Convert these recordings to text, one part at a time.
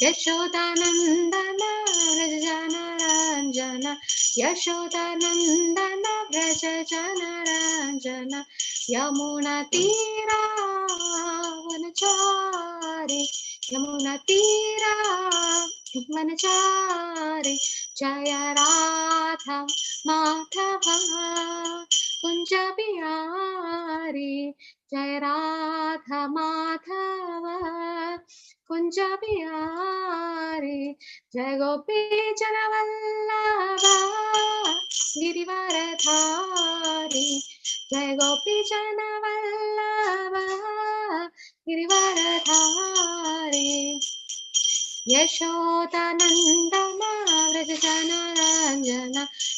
यशोदानन्दन व्रज जनरञ्जन यशोदानन्दन व्रज जनरञ्जन यमुनातीरावनचारि यमुनातीरावनचारि जय राधा माधव कुंज बिहारी जय राधा माधव कुंज बिहारी जय गोपी जनवल्लभ गिरिवरधारी जय गोपी जनवल्लभ गिरिवरधारी यशोदानन्दन व्रज जनरञ्जन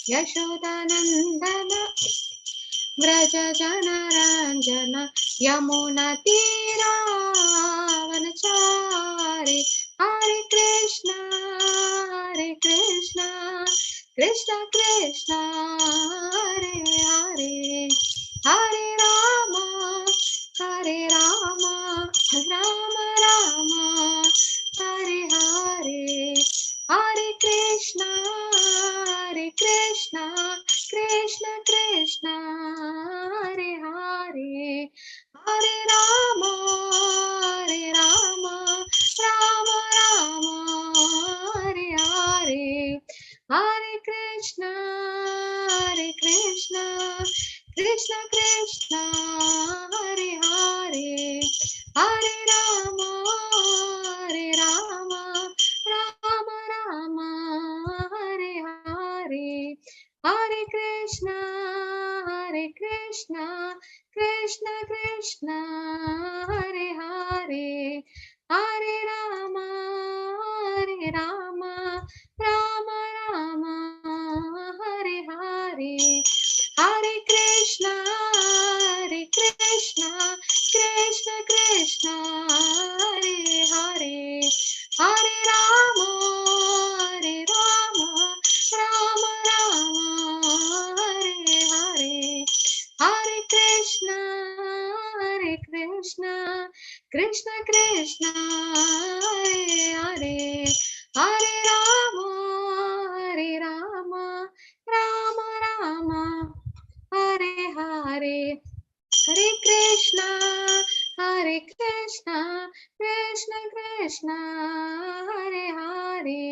यशोदानन्दन व्रज जनरञ्जन यमुनातीरावनचारि हरे कृष्ण कृष्ण कृष्ण हरे हरे हरे राम राम राम हरे हरे हरे कृष्ण कृष्ण कृष्ण हरे हरे हरे राम राम राम हरे हरे हरे कृष्ण कृष्ण कृष्ण हरे हरे हरे राम राम राम हरे हरे हरे कृष्ण कृष्ण कृष्ण हरे हरे हरे राम राम राम हरे हरे हरे कृष्ण कृष्ण हरे हरे हरे राम राम राम हरे हरे हरे कृष्ण कृष्ण हरे हरे हरे राम राम राम हरे हरे हरे कृष्ण कृष्ण हरे हरे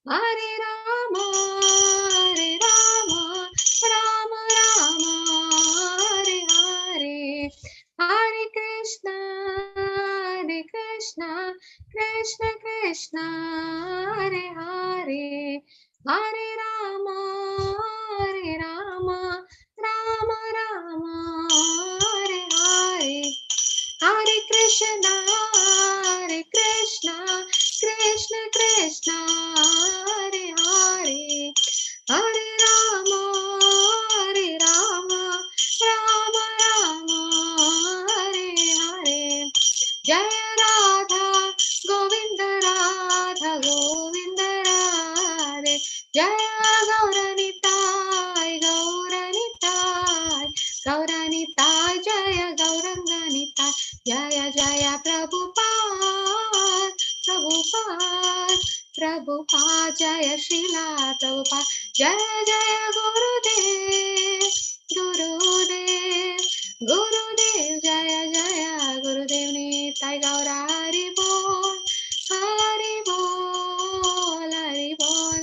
हरे राम राम हरे हरे हरे कृष्ण कृष्ण हरे हरे हरे राम राम हरे हरे हरे कृष्ण कृष्ण हरे हरे हरे राम राम हरे हरे जय राधा गोविंद राधे जय गौरनिताय गौरनिताय जय गौरंगनिताय जय जय प्रभुपाद जय श्रीला प्रभुपाद जय जय गुरुदेव जय जय गुरुदेव निताय गौर हरि बोल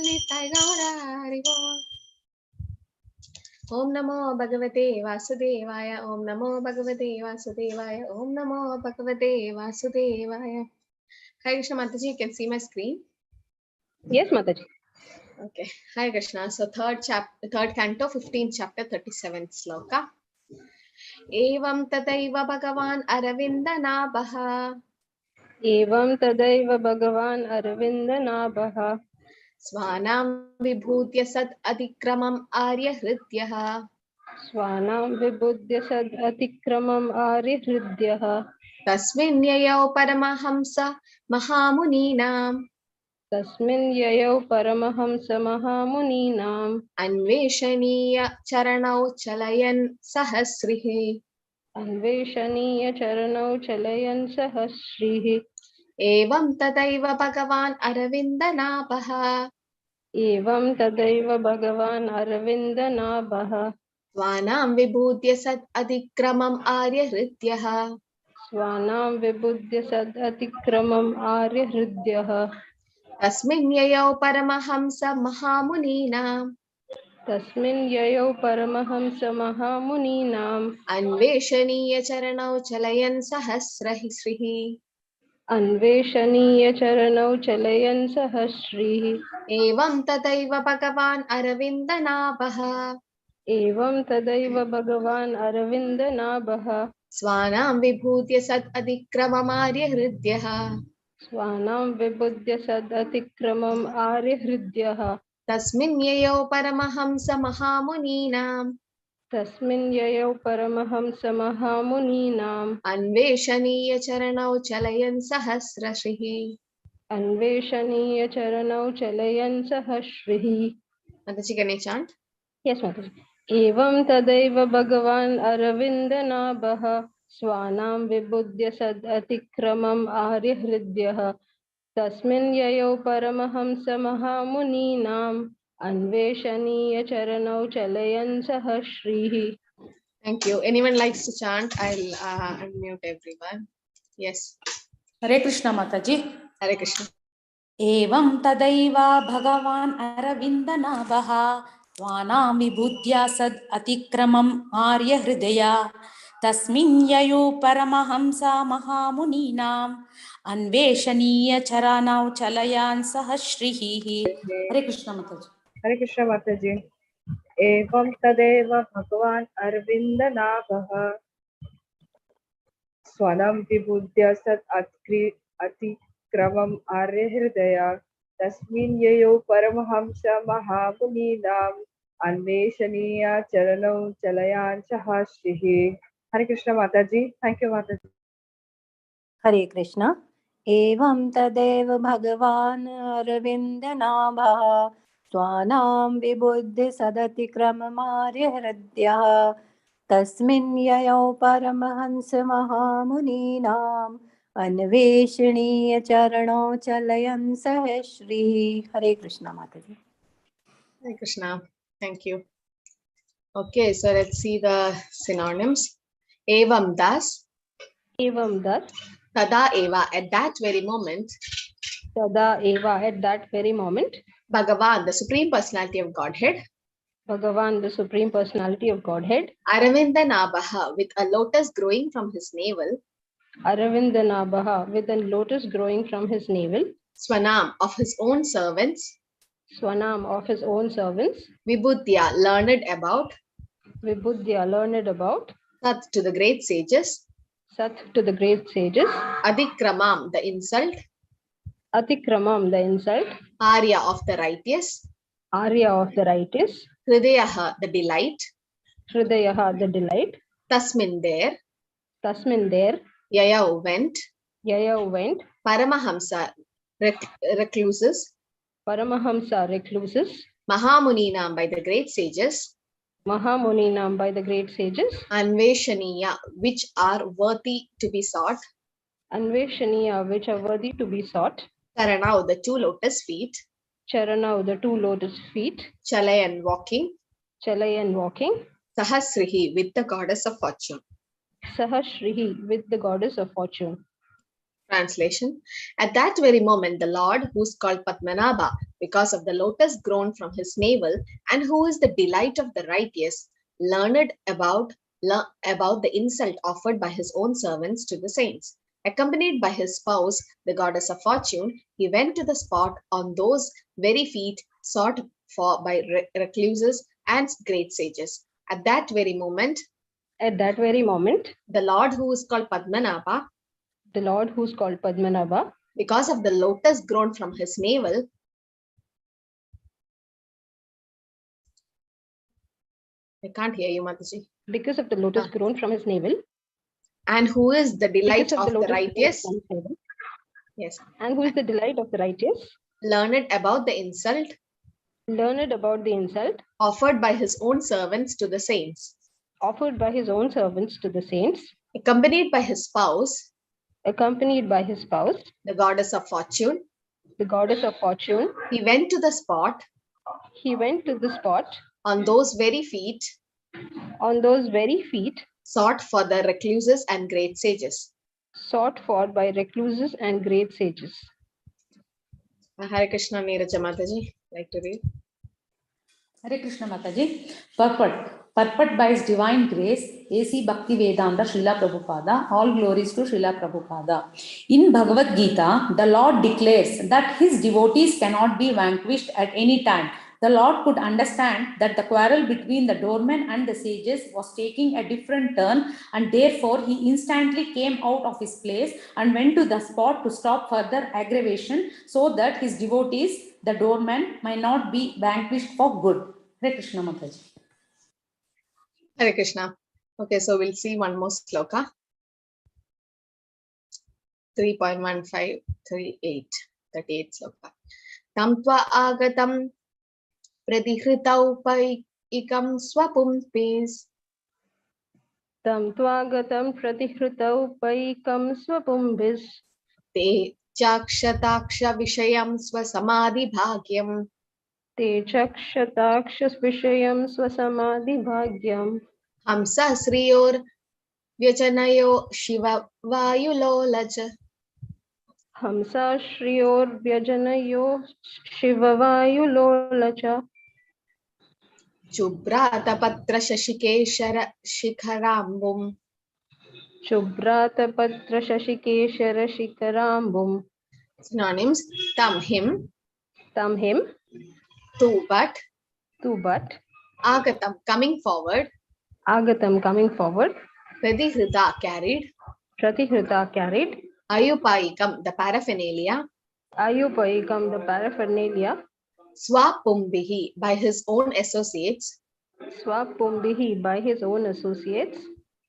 निताय गौर हरि बोल। ओम नमो भगवते वासुदेवाय ओम नमो भगवते वासुदेवाय ओम नमो भगवते वासुदेवाय। Hare Krishna Mataji, you can see my screen. Yes, Mataji. Okay. Hare Krishna. So third canto, 15th chapter, 37th sloka. Evam tadaiva bhagavan aravindanabha. Evam tadaiva bhagavan aravindanabha. Svanam vibhutya sad adikramam arya hridyaha. Svanam vibhutya sad atikramam arya hridyaha. Tasmin yayau paramahamsa mahamuninam. Tasmin yayau paramahamsa mahamuninam. Anveshaniya charanau chalayan sahasrihi. Anveshaniya charanau chalayan sahasrihi. एवं तदैव भगवान् अरविन्दनाभः एवं तदैव भगवान् अरविन्दनाभः स्वानां विभूत्य सद् अतिक्रमम् आर्यहृद्यः स्वानां विबुध्य सदतिक्रमम् आर्यहृद्यः तस्मिन् ययौ परमहंस महामुनीनाम् तस्मिन् ययौ परमहंस महामुनीनाम् अन्वेषणीय चरणौ चलयन् सहस्रश्रीः अन्वेषणीय चरणौ चलयन् सहस्रीः एवं तदैव भगवान् अरविन्दनाभः एवं तदैव भगवान् अरविन्दनाभः स्वानां विभूत्य सद् अतिक्रममार्यहृद्यः स्वानां विबुध्य सदतिक्रमम् आर्यहृद्यः तस्मिन् ययौ परमहंस महामुनीनाम् तस्मिन् ययौ परमहंस महामुनीनाम् अन्वेषणीय चरणौ चलयन् सहस्रश्रीः अन्वेषणीय चरणौ चलयन् सहस्रीः Mataji, can I chant? Yes, Mataji. एवं तदैव भगवान् अरविन्दनाभः स्वानां विबुध्य सदतिक्रमम् आर्यहृद्यः तस्मिन् ययौ परमहंस महामुनीनाम् अन्वेषणीय चरणौ चलयन् सहस्रीः Thank you. Anyone likes to chant? I'll unmute everyone. Yes. Hare Krishna Mataji. Hare Krishna. एवं तदैव भगवान् अरविन्दनाभः स्वानां विबुध्या सद् अतिक्रमम् आर्यहृदया तस्मिन् ययौ परमहंसा महामुनीनाम् अन्वेषणीय चरणौ चलयान् सहस्रीः हरे कृष्ण माताजी हरे कृष्ण माताजी एवं तदेव भगवान् अरविन्दनाभः स्वनं विबुध्य सत् अतिक्रमम् आर्यहृदया तस्मिन् ययौ परमहंस महामुनीनाम् अन्वेषणीय चरणौ चलयान् सहस्रीः हरे कृष्ण माताजी थैंक यू माताजी हरे कृष्ण एवं तदेव भगवान् अरविन्दनाभः स्वानां विबुध्य सदतिक्रममार्यहृद्यः तस्मिन् ययौ परमहंस महामुनीनाम् अन्वेषणीय चरणौ चलयन् सहस्रीः हरे कृष्ण माताजी Hare Krishna. Thank you. Okay, so let's see the synonyms. Evam das, एवं दत् tada eva, at that very moment, तदा एव at that very moment Bhagavan, the Supreme Personality of Godhead, Bhagavan, the Supreme Personality of Godhead, Aravindanabaha, with a lotus growing from his navel, Aravindanabaha, with a lotus growing from his navel, Swanam, of his own servants, Swanam, of his own servants, Vibhuddhya, learned about, Vibhuddhya, learned about, Sat, to the great sages, Sat, to the great sages, Adikramam, the insult, Atikramam, the insult, Arya, of the righteous, Arya, of the righteous, Hridayaha, the delight, Hridayaha, the delight, Tasmin, there, Tasmin, there, Yaya, went, Yaya went, Paramahamsa, recluses, Paramahamsa, recluses, Mahamuninam, by the great sages, Mahamuninam, by the great sages, Anveshaniya, which are worthy to be sought, Anveshaniya, which are worthy to be sought, Taranau, the two lotus feet, Charanau, the two lotus feet, Chalayan, walking, Chalayan, walking, Sahasrihi, with the goddess of fortune. Sahasrihi, with the goddess of fortune. Translation. At that very moment, the Lord, who is called Padmanabha, because of the lotus grown from his navel, and who is the delight of the righteous, learned about the insult offered by his own servants to the saints. Accompanied by his spouse, the goddess of fortune, he went to the spot on those very feet sought for by recluses and great sages. At that very moment, At that very moment, the Lord, who is called Padmanabha, the Lord, who's called Padmanabha, because of the lotus grown from his navel, I can't hear you, Mataji. because of the lotus grown from his navel, And who is the delight because of the lotus grown righteous? from his navel, Yes. and who is the delight of the righteous, Learned about the insult learned about the insult offered by his own servants to the saints. offered by his own servants to the saints, Accompanied by his spouse, accompanied by his spouse, the goddess of fortune. the goddess of fortune. He went to the spot He went to the spot on those very feet, on those very feet sought for the recluses and great sages. sought for by recluses and great sages. Hare Krishna, Neeraja Mataji, like to read. Hare Krishna Mataji. Purport by His Divine Grace, A.C. Bhakti Vedanta Srila Prabhupada. All glories to Srila Prabhupada. In Bhagavad Gita, the Lord declares that His devotees cannot be vanquished at any time. The Lord could understand that the quarrel between the doormen and the sages was taking a different turn, and therefore He instantly came out of His place and went to the spot to stop further aggravation, so that His devotees, the doormen, might not be vanquished for good. Hare Krishna Mataji. Hare Krishna. Okay, so we'll see one more sloka. 3.1538, 38 sloka. Tam tva agatam pradihritau paikam swapumpis Tam tvagatam pratihritau paikam swapumbis te chakshataksha vishayam swasamadhi bhagyam te chakshatakshas vishayam swasamadhi bhagyam hamsa sriyor vyachanayo shiva vayulolacha hamsa shriyor vyajanayo shivavayulolacha chubrata patra shashikeshara shikharambum Shubrata patra shashikeshara shikarambum. synonyms tam him Him, to but to but, agatam coming forward agatam coming forward, pradihruta carried pratihruta carried, ayupaikam the paraphernalia ayupaikam the paraphernalia, swapumbihi by his own associates swapumbihi by his own associates,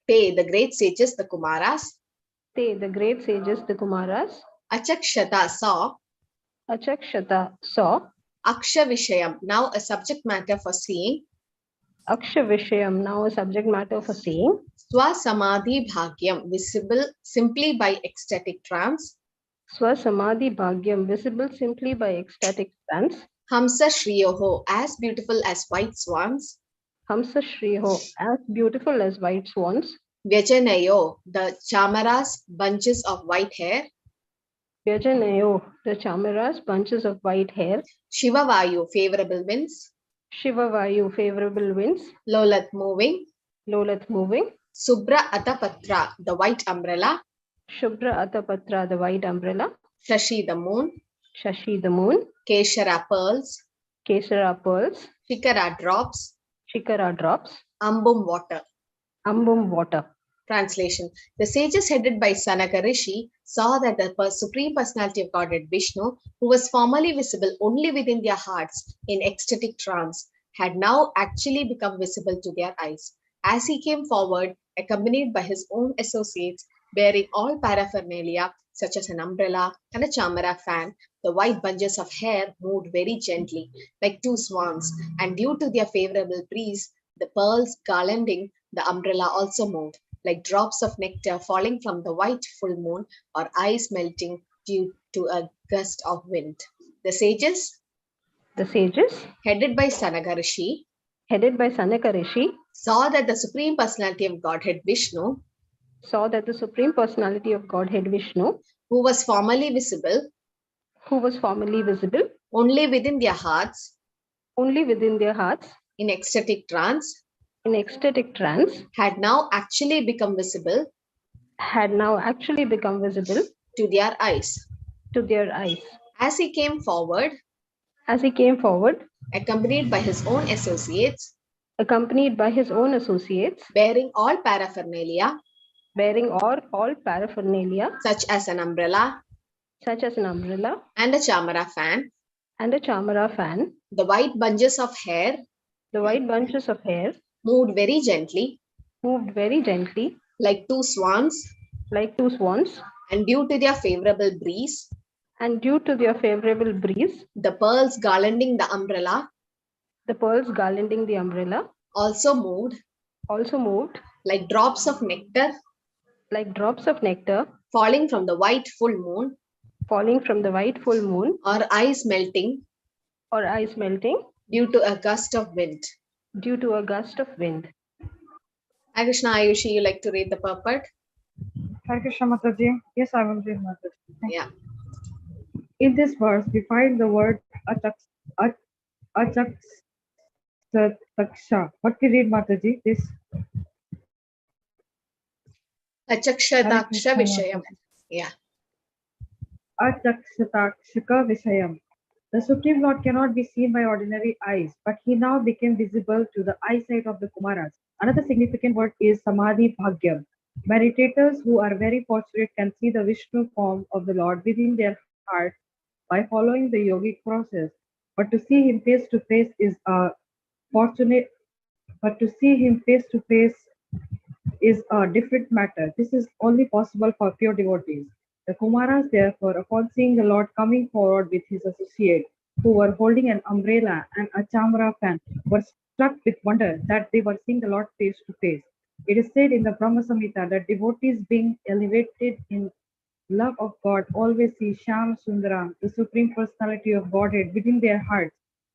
te the great sages the kumaras te the great sages the Kumaras, achakshata saw achakshata saw, akshavishayam now a subject matter for seeing akshavishayam now a subject matter for seeing, swasamadhi bhagyam visible simply by ecstatic trance swasamadhi bhagyam visible simply by ecstatic trance, hamsa shriyoho as beautiful as white swans hamsa shriho as beautiful as white swans, vyajanayo the chamaras bunches of white hair Vyajanayo the chamaras bunches of white hair, shivavayu favorable winds Shivavayu favorable winds, lolat moving Lolath moving, subra atapatra the white umbrella Shubra Atapatra the white umbrella, shashi the moon Shashi the moon, keshara pearls Kesara pearls, shikara drops Shikara drops, ambum water. Ambum water. Translation. The sages headed by Sanaka Rishi saw that the Supreme Personality of Godhead Vishnu, who was formerly visible only within their hearts in ecstatic trance, had now actually become visible to their eyes. As he came forward, accompanied by his own associates, bearing all paraphernalia such as an umbrella and a chamara fan, the white bunches of hair moved very gently, like two swans, and due to their favorable breeze, the pearls garlanding the umbrella also moved, like drops of nectar falling from the white full moon or ice melting due to a gust of wind. The sages, headed by Sanaka Rishi, headed by Sanaka Rishi, saw that the Supreme Personality of Godhead Vishnu, saw that the Supreme Personality of Godhead Vishnu, who was formerly visible only within their hearts, in ecstatic trance, had now actually become visible to their eyes. As he came forward, accompanied by his own associates, bearing all paraphernalia, such as an umbrella and a chamara fan, the white bunches of hair moved very gently, like two swans, and due to their favorable breeze, the pearls garlanding the umbrella also moved, like drops of nectar falling from the white full moon, falling from the white full moon, or ice melting or ice melting due to a gust of wind. due to a gust of wind. Hare Krishna, Ayushi, you like to read the purport? Hare Krishna Mataji. Yes, I will read Mataji. Yeah. In this verse, we find the word achaksataksha. What we read, Mataji? This Achakshataksha Vishayam. Yeah. Achakshatakshika Vishayam. The Supreme Lord cannot be seen by ordinary eyes, but he now became visible to the eyesight of the Kumaras. Another significant word is Samadhi Bhagyam. Meditators who are very fortunate can see the Vishnu form of the Lord within their heart by following the yogic process. But to see him face to face is a fortunate but to see him face to face is a different matter. This is only possible for pure devotees. The Kumaras, therefore, upon seeing the Lord coming forward with his associate, who were holding an umbrella and a chamra fan, were struck with wonder that they were seeing the Lord face to face. It is said in the Brahma Samhita that devotees being elevated in love of God always see Sham Sundaram, the Supreme Personality of Godhead, within their hearts.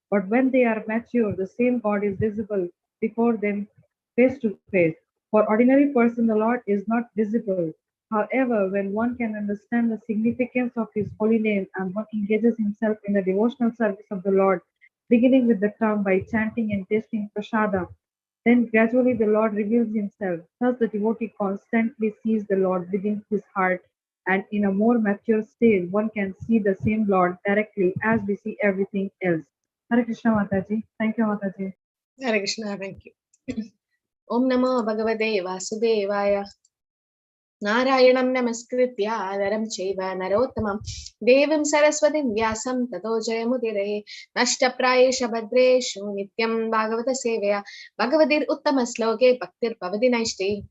But when they are mature, the same God is visible before them face to face. For ordinary person, the Lord is not visible. However, when one can understand the significance of his holy name and one engages himself in the devotional service of the Lord, beginning with the tongue by chanting and tasting prasada, then gradually the Lord reveals himself. Thus the devotee constantly sees the Lord within his heart, and in a more mature stage, one can see the same Lord directly as we see everything else. Hare Krishna Mataji. Thank you, Mataji. Hare Krishna, thank you. Om Namo Bhagavate Vasudevaya. Narayanam Namaskritya Adaram Chaiva Narottamam Devim Saraswatim Vyasam Tato Jayamudire Nashtaprayesha Bhadreshu Nityam Bhagavata Sevaya Bhagavadir Uttama Sloke Bhaktir Pavadi Naishti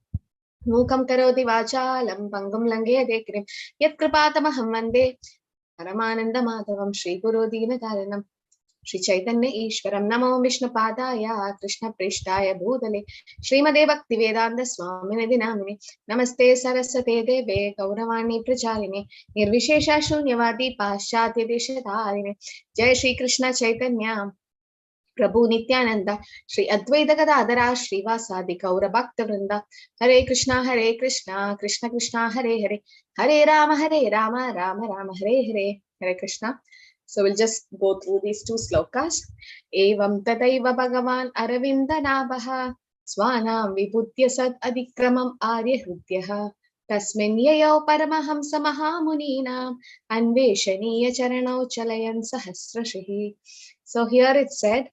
Mukam Karoti Vachalam Pangam Lange Dekrim Yat Kripatamaham Vande Paramananda Madhavam Shri Guru Dina Karanam Shri Chaitanya Ishwaram Namo Vishnu Padaya Krishna Prishtaya Bhudale Srimade Bhakti Vedanta Swamine Dinamine Namaste Saraswate Deve Gauravani Prachaline Nirvishesha Shunyavadi Paschatya Deshatarine Jai Shri Krishna Chaitanya Prabhu Nityananda Shri Advaita Gadadhara Srivasadi Gaura Bhakta Vrinda Hare Krishna Krishna Krishna Hare Hare Hare Rama Rama Rama Hare Hare Hare Krishna. So we'll just go through these two slokas. Evam tataiva bhagavan aravinda nabha swanam vibhutya sad adikramam arya hridyaha tasmin yayau paramahamsa mahamunina anveshaniya charanau chalayan sahasrashihi. So here it said,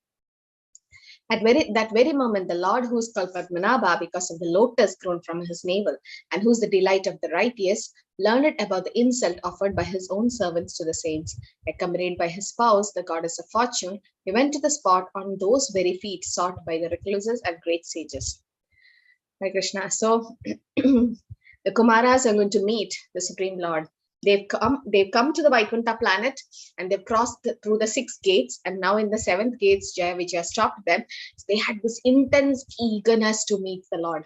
at that very moment, the Lord, who is called Padmanabha because of the lotus grown from his navel, and who is the delight of the righteous, learned about the insult offered by his own servants to the saints. Accompanied by his spouse, the goddess of fortune, he went to the spot on those very feet sought by the recluses and great sages. Hare Krishna. So the Kumaras are going to meet the Supreme Lord. They've come to the Vaikuntha planet and they've crossed through the 6 gates, and now in the 7th gates, Jaya Vijaya stopped them. So they had this intense eagerness to meet the Lord.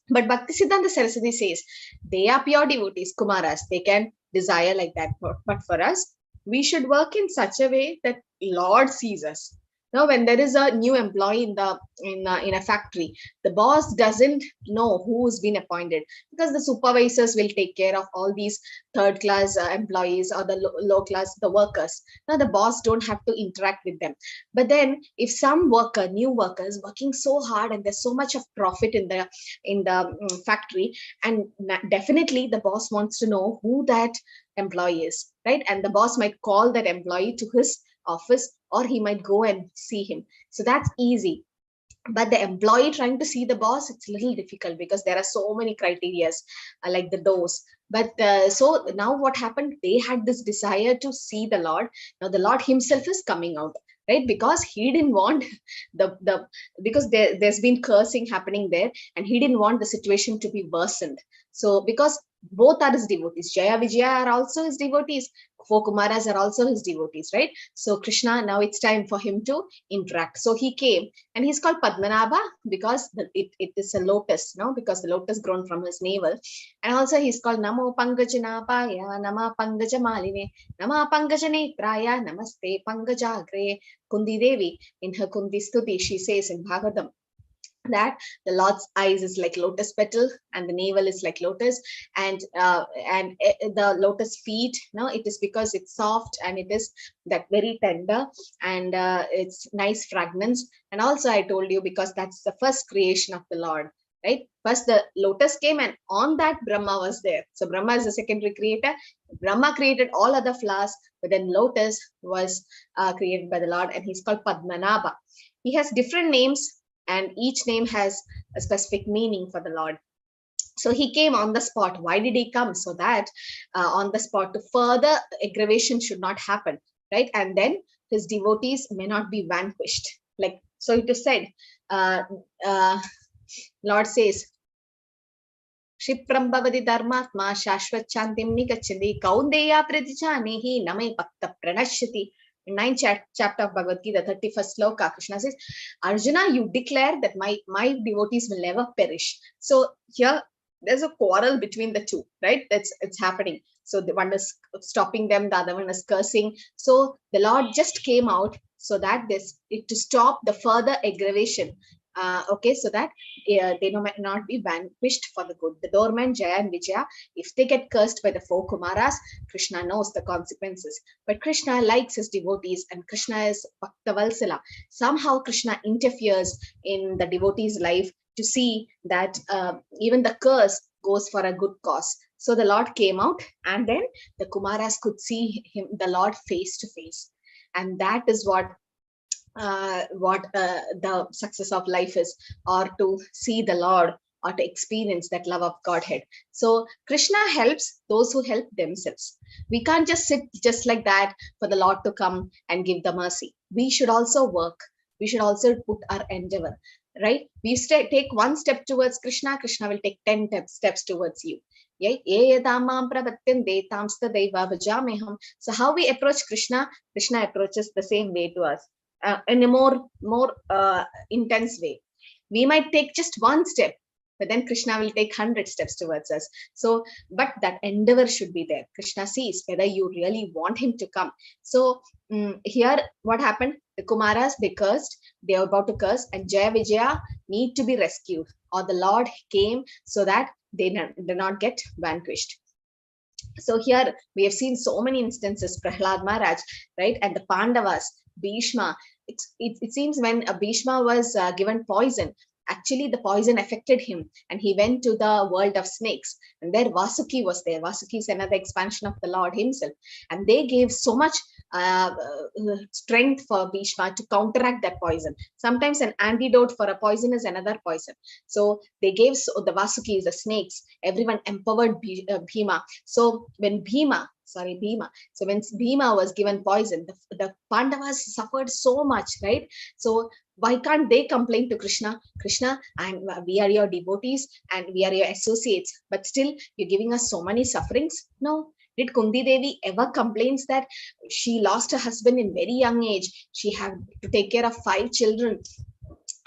But Bhaktisiddhanta Saraswati says, they are pure devotees, Kumaras. They can desire like that. But for us, we should work in such a way that Lord sees us. Now, when there is a new employee in a factory, the boss doesn't know who's been appointed, because the supervisors will take care of all these third class employees or the low class, the workers. Now, the boss don't have to interact with them. But then, if some new worker is working so hard and there's so much of profit in the factory, and definitely the boss wants to know who that employee is, right? And the boss might call that employee to his office, or he might go and see him. So that's easy. But the employee trying to see the boss, it's a little difficult because there are so many criterias like the doors. But so now what happened? They had this desire to see the Lord. Now the Lord himself is coming out, right? Because he didn't want because there's been cursing happening there, and he didn't want the situation to be worsened. So because both are his devotees, Jaya Vijaya are also his devotees, four Kumaras are also his devotees, right? So Krishna, now it's time for him to interact. So he came, and he's called Padmanabha because it is a lotus, no? Because the lotus grown from his navel. And also he's called Namo Pangajanapaya, Nama Pangajamalini, Nama Pangajanetraya, Namaste Pangajagre. Kundi Devi, in her Kundi Stuti, she says in Bhagavatam that the Lord's eyes is like lotus petal and the navel is like lotus, and the lotus feet, no, it is because it's soft and it is that very tender, and it's nice fragrance. And also I told you, because that's the first creation of the Lord, right? First the lotus came, and on that Brahma was there. So Brahma is the secondary creator. Brahma created all other flowers, but then lotus was created by the Lord, and he's called Padmanabha. He has different names, and each name has a specific meaning for the Lord. So he came on the spot. Why did he come? So that on the spot, to further aggravation should not happen, right? And then his devotees may not be vanquished. Like, so it is said, Lord says, Shipram bhavati dharmatma shashvat chantim nikachandi kaundeya pratijanehi namai pakta pranashyati. In 9th chapter of Bhagavad Gita, 31st sloka, Krishna says, Arjuna, you declare that my devotees will never perish. So here there's a quarrel between the two, right? It's happening. So the one is stopping them, the other one is cursing. So the Lord just came out so that to stop the further aggravation. Okay, so that they might not be vanquished for the good. The doorman Jaya and Vijaya, if they get cursed by the four Kumaras, Krishna knows the consequences. But Krishna likes his devotees, and Krishna is Bhaktavalsala. Somehow Krishna interferes in the devotee's life to see that even the curse goes for a good cause. So the Lord came out, and then the Kumaras could see the Lord face to face. And that is what the success of life is, or to see the Lord, or to experience that love of Godhead. So Krishna helps those who help themselves. We can't just sit just like that for the Lord to come and give the mercy. We should also work. We should also put our endeavor, right? We take one step towards Krishna, Krishna will take 10 steps towards you. So how we approach Krishna, Krishna approaches the same way to us. In a more intense way. We might take just one step, but then Krishna will take 100 steps towards us. So, but that endeavor should be there. Krishna sees whether you really want him to come. So here, what happened? The Kumaras, they cursed. They are about to curse, and Jaya Vijaya need to be rescued, or the Lord came so that they do not get vanquished. So here we have seen so many instances, Prahlad Maharaj, right? And the Pandavas, Bhishma. It seems when Bhishma was given poison, actually the poison affected him, and he went to the world of snakes, and there Vasuki was there. Vasuki is another expansion of the Lord himself, and they gave so much strength for Bhishma to counteract that poison. Sometimes an antidote for a poison is another poison. So they gave the Vasukis, the snakes, everyone empowered Bhima. So when Bhima, so when Bhima was given poison, the Pandavas suffered so much, right? So why can't they complain to Krishna? Krishna, we are your devotees and we are your associates, but still you're giving us so many sufferings? No. Did Kundi Devi ever complains that she lost her husband in very young age? She had to take care of 5 children,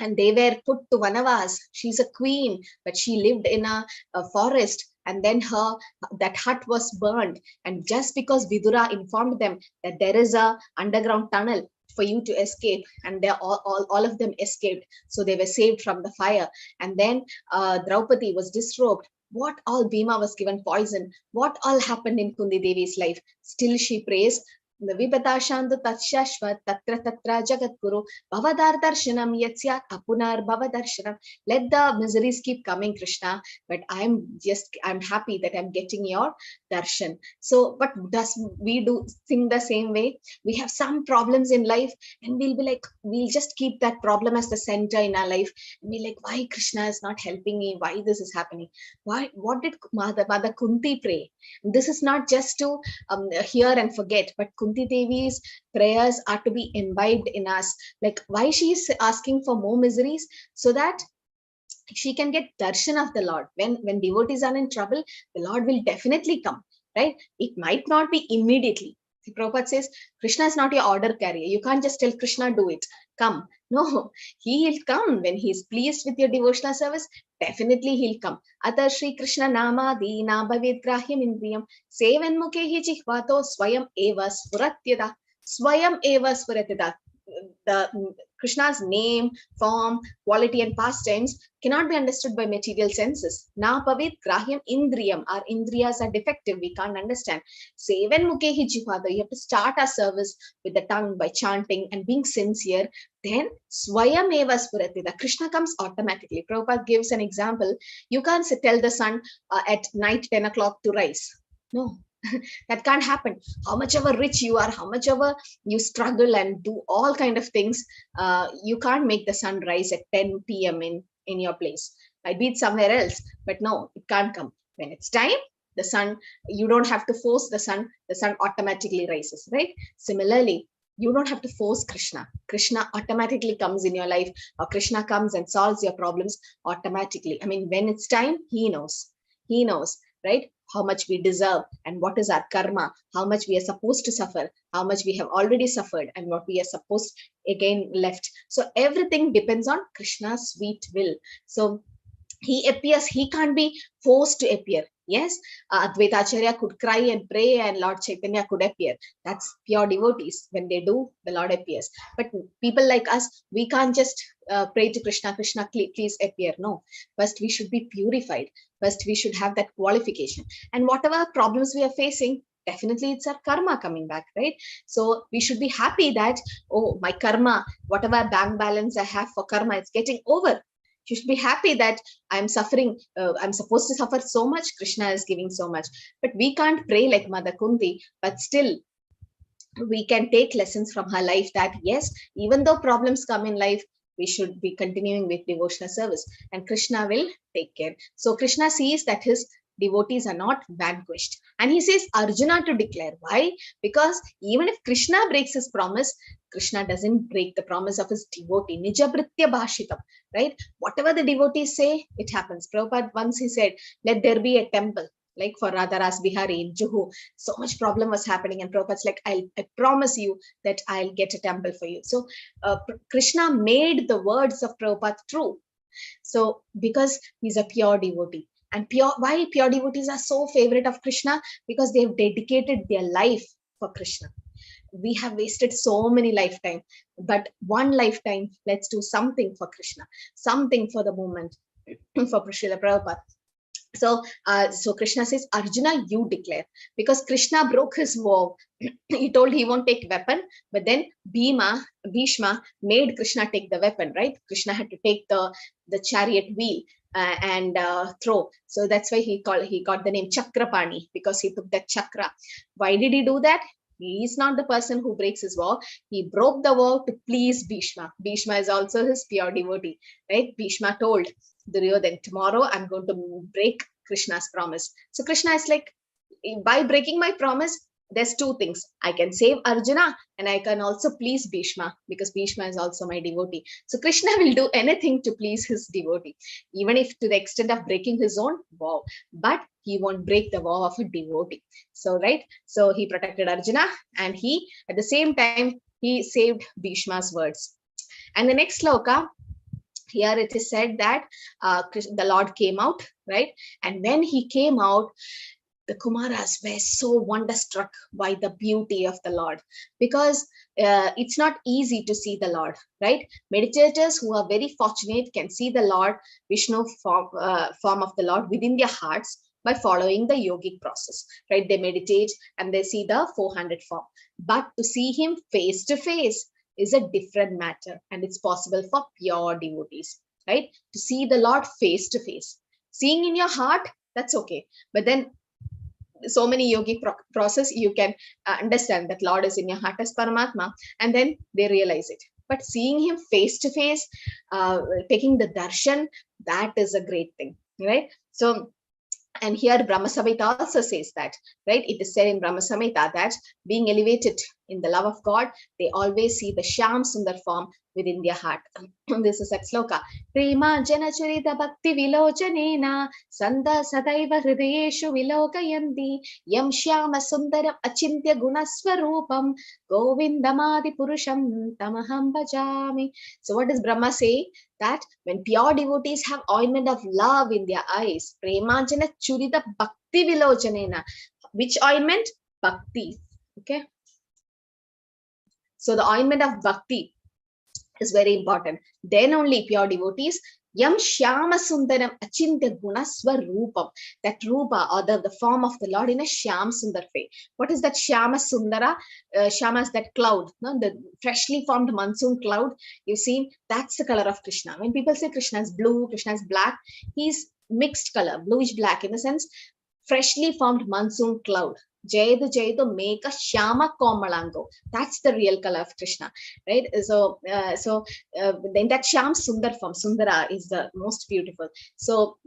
and they were put to Vanavas. She's a queen, but she lived in a forest, and then that hut was burned. And just because Vidura informed them that there is a underground tunnel for you to escape, and they all of them escaped, so they were saved from the fire. And then Draupadi was disrobed. What all? Bhima was given poison. What all happened in Kundi Devi's life? Still she prays, Vibhatashantu Tatshashvat Tatra Tatra Jagatguru Bhavadar Darshanam Yatsyak Apunar Bhavadarshanam. Let the miseries keep coming, Krishna, but I'm happy that I'm getting your darshan. So, but we do think the same way? We have some problems in life, and we'll be like, we'll just keep that problem as the center in our life, and be like, why Krishna is not helping me? Why this is happening? Why? What did Mother Kunti pray? This is not just to hear and forget, but Kunti Devi's prayers are to be imbibed in us. Like, why she is asking for more miseries? So that she can get darshan of the Lord. When devotees are in trouble, the Lord will definitely come, right? It might not be immediately, Prabhupada says, Krishna is not your order carrier. You can't just tell Krishna, do it. Come. No, he'll come when he's pleased with your devotional service. Definitely he'll come. Ata Shri Krishna Nama Dina Bhavid Grahyam Indriyam Sevan Mukhe Jihvato Swayam Eva Spuratyada. Swayam Eva Spuratyada. The Krishna's name, form, quality, and pastimes cannot be understood by material senses. Na pavit grahyam indriyam. Our indriyas are defective. We can't understand. Seven mukehi jihvada. You have to start our service with the tongue by chanting and being sincere. Then swayam eva spuratida. Krishna comes automatically. Prabhupada gives an example. You can't tell the sun at night 10 o'clock to rise. No. That can't happen. How much ever rich you are, how much ever you struggle and do all kind of things, you can't make the sun rise at 10 p.m. in your place. Might be somewhere else, but no, it can't come. When it's time, the sun, you don't have to force the sun automatically rises, right? Similarly, you don't have to force Krishna. Krishna automatically comes in your life, or Krishna comes and solves your problems automatically. I mean, when it's time, he knows, right? How much we deserve and what is our karma, how much we are supposed to suffer, how much we have already suffered, and what we are supposed again left. So everything depends on Krishna's sweet will. So he appears, he can't be forced to appear. Yes, Advaita Acharya could cry and pray and Lord Chaitanya could appear. That's pure devotees. When they do, the Lord appears. But people like us, we can't just pray to Krishna, Krishna, please appear. No, first we should be purified. First we should have that qualification. And whatever problems we are facing, definitely it's our karma coming back, right? So we should be happy that, oh, my karma, whatever bank balance I have for karma, it's getting over. You should be happy that I'm suffering. I'm supposed to suffer so much. Krishna is giving so much. But we can't pray like Mother Kunti. But still, we can take lessons from her life that, yes, even though problems come in life, we should be continuing with devotional service. And Krishna will take care. So Krishna sees that his devotees are not vanquished. And he says Arjuna to declare. Why? Because even if Krishna breaks his promise, Krishna doesn't break the promise of his devotee. Nijabritya bhashitam. Right? Whatever the devotees say, it happens. Prabhupada once he said, let there be a temple. Like for Radharas Bihari in Juhu, so much problem was happening. And Prabhupada's like, I promise you that I'll get a temple for you. So Krishna made the words of Prabhupada true. So because he's a pure devotee. And why pure devotees are so favorite of Krishna? Because they've dedicated their life for Krishna. We have wasted so many lifetimes, but one lifetime, let's do something for Krishna, something for the movement, for Srila Prabhupada. So Krishna says, Arjuna, you declare. Because Krishna broke his vow. He told he won't take weapon, but then Bhishma made Krishna take the weapon, right? Krishna had to take the chariot wheel and throw. So that's why he got the name Chakrapani, because he took that chakra. Why did he do that? He is not the person who breaks his vow. He broke the vow to please Bhishma. Bhishma is also his pure devotee, right? Bhishma told Duryodhana, tomorrow I'm going to break Krishna's promise. So Krishna is like, by breaking my promise, there's two things. I can save Arjuna and I can also please Bhishma, because Bhishma is also my devotee. So Krishna will do anything to please his devotee, even if to the extent of breaking his own vow, but he won't break the vow of a devotee. So, right. So he protected Arjuna, and he, at the same time, he saved Bhishma's words. And the next sloka, here it is said that the Lord came out, right? And when he came out, the Kumaras were so wonderstruck by the beauty of the Lord, because it's not easy to see the Lord, right? Meditators who are very fortunate can see the Lord, Vishnu form of the Lord within their hearts by following the yogic process, right? They meditate and they see the 400 form. But to see him face to face is a different matter, and it's possible for pure devotees, right? To see the Lord face to face. Seeing in your heart, that's okay. But then so many yogic process, you can understand that Lord is in your heart as Paramatma, and then they realize it. But seeing him face to face, taking the darshan, that is a great thing, right? So, and here Brahma Samhita also says that, right? It is said in Brahma Samhita that being elevated in the love of God, they always see the Shyam Sundar form within their heart. This is at sloka. Prema jana charita bhakti vilochanena sanda sadaiva hridayeshu vilokayanti yam shyama sundaram achintya gunaswarupam govindamadi purusham tamaham bhajami. So what does Brahma say? That when pure devotees have ointment of love in their eyes, prema jana churita bhakti vilochanena. Which ointment? Bhakti. Okay. So the ointment of bhakti is very important. Then only pure devotees, yam shyama sundaram achintya gunaswarupam, that rupa or the form of the Lord in a shyam sundar way. What is that shyama sundara? Shyama is that cloud, no? The freshly formed monsoon cloud. You see, that's the color of Krishna. When people say Krishna is blue, Krishna is black, he's mixed color, bluish black, in the sense freshly formed monsoon cloud. Jayadu Jayadu make a Shyama Komalango. That's the real color of Krishna, right? So then that Shyam Sundar form, Sundara is the most beautiful. So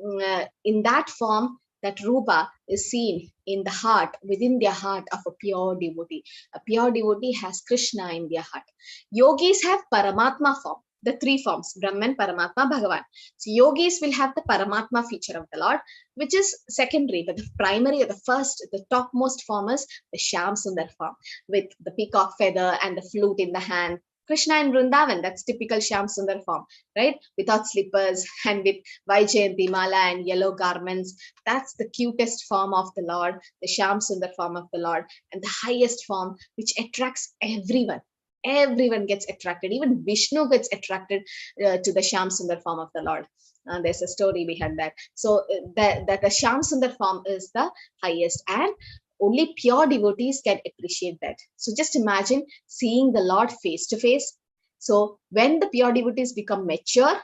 in that form, that Rupa is seen in the heart, within their heart of a pure devotee. A pure devotee has Krishna in their heart. Yogis have Paramatma form. The three forms, Brahman, Paramatma, Bhagavan. So yogis will have the Paramatma feature of the Lord, which is secondary, but the primary, the first, the topmost form is the Shyam Sundar form, with the peacock feather and the flute in the hand. Krishna in Vrindavan, that's typical Shyam Sundar form, right? Without slippers and with Vaijayanti mala and yellow garments. That's the cutest form of the Lord, the Shyam Sundar form of the Lord, and the highest form, which attracts everyone. Everyone gets attracted. Even Vishnu gets attracted to the Shyam Sundar form of the Lord. There's a story behind that. So that the Shyam Sundar form is the highest, and only pure devotees can appreciate that. So just imagine seeing the Lord face to face. So when the pure devotees become mature,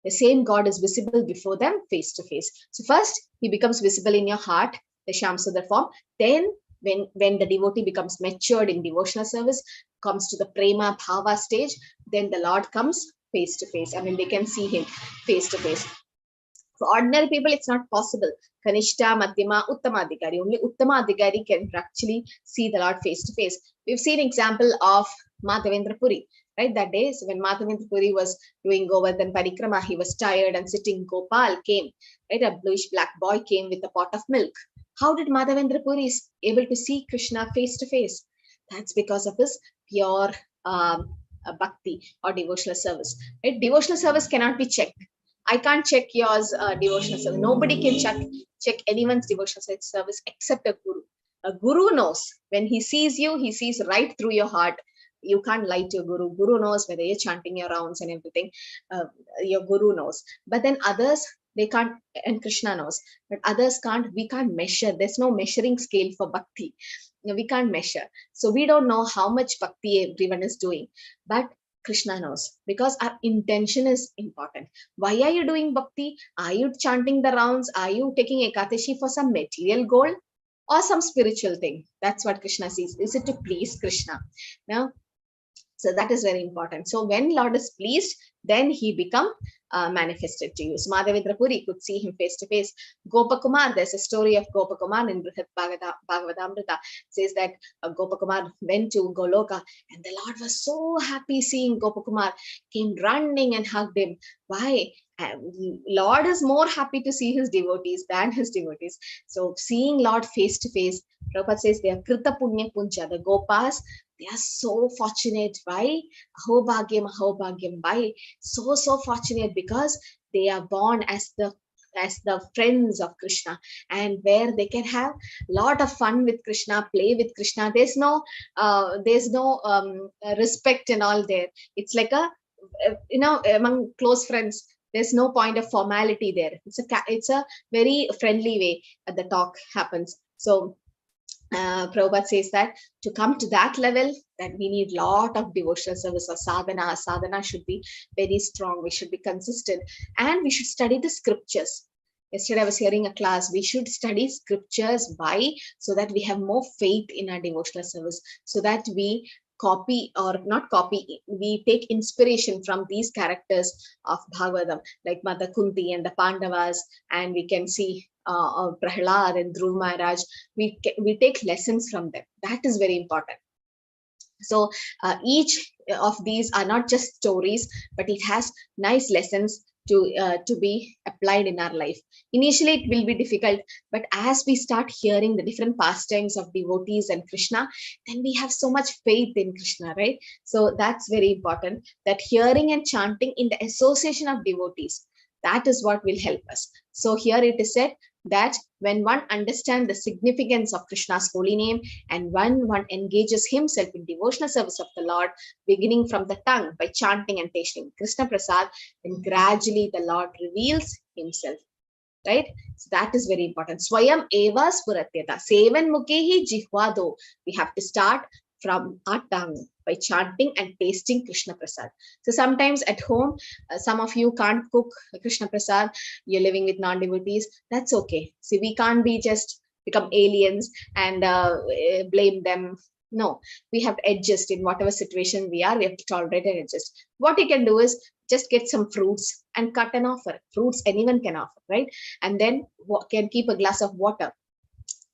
the same God is visible before them face to face. So first he becomes visible in your heart, the Shyam Sundar form. Then when the devotee becomes matured in devotional service, comes to the prema bhava stage, then the Lord comes face to face. I mean, they can see him face to face. For ordinary people, it's not possible. Kanishta, Madhyama, Uttama Adhikari. Only Uttama Adhikari can actually see the Lord face to face. We've seen example of Madhavendra Puri, right? That day, so when Madhavendra Puri was doing Govardhan Parikrama, he was tired and sitting. Gopal came, right? A bluish black boy came with a pot of milk. How did Madhavendra Puri is able to see Krishna face to face? That's because of his pure bhakti or devotional service. Right? Devotional service cannot be checked. I can't check yours devotional service. Nobody can check anyone's devotional service except a guru. A guru knows. When he sees you, he sees right through your heart. You can't lie to your guru. Guru knows whether you're chanting your rounds and everything. Your guru knows. But then others, they can't, and Krishna knows. But others can't. We can't measure. There's no measuring scale for bhakti. We can't measure. So we don't know how much bhakti everyone is doing. But Krishna knows, because our intention is important. Why are you doing bhakti? Are you chanting the rounds? Are you taking Ekadashi for some material goal or some spiritual thing? That's what Krishna sees. Is it to please Krishna? Now, so that is very important. So when Lord is pleased, then he become manifested to you. So Madhavendra Puri could see him face to face. Gopakumar, there's a story of Gopakumar in Brihat Bhagavatamrita. Says that Gopakumar went to Goloka and the Lord was so happy seeing Gopakumar, came running and hugged him. Why? Lord is more happy to see his devotees than his devotees. So seeing Lord face to face, Prabhupada says they are Krita Punya Punja, the Gopas, they are so fortunate. Why? Ahobhagyam, Ahobhagyam. Why? So fortunate because they are born as the friends of Krishna, and where they can have a lot of fun with Krishna, play with Krishna. There's no respect and all there. It's like among close friends, there's no point of formality there. It's a very friendly way the talk happens. So Prabhupada says that to come to that level, that we need lot of devotional service or sadhana. Sadhana should be very strong. We should be consistent, and we should study the scriptures. Yesterday I was hearing a class. We should study scriptures. Why? So that we have more faith in our devotional service, so that we copy or not copy, we take inspiration from these characters of Bhagavatam, like Mata Kunti and the Pandavas, and we can see Prahlad and Dhruv Maharaj. We take lessons from them. That is very important. So each of these are not just stories, but it has nice lessons to be applied in our life. Initially, it will be difficult, but as we start hearing the different pastimes of devotees and Krishna, then we have so much faith in Krishna, right? So that's very important. That hearing and chanting in the association of devotees, that is what will help us. So here it is said that when one understands the significance of Krishna's holy name, and when one engages himself in devotional service of the Lord, beginning from the tongue by chanting and tasting Krishna Prasad, then gradually the Lord reveals himself. Right? So that is very important. Swayam eva spuratyata. Sevan mukehi jihvado. We have to start from our tongue by chanting and tasting Krishna Prasad. So sometimes at home, some of you can't cook Krishna Prasad. You're living with non-devotees. That's okay. See, we can't be just become aliens and blame them. No, we have to adjust in whatever situation we are. We have to tolerate and adjust. What you can do is just get some fruits and cut and offer. Fruits anyone can offer, right? And then can keep a glass of water,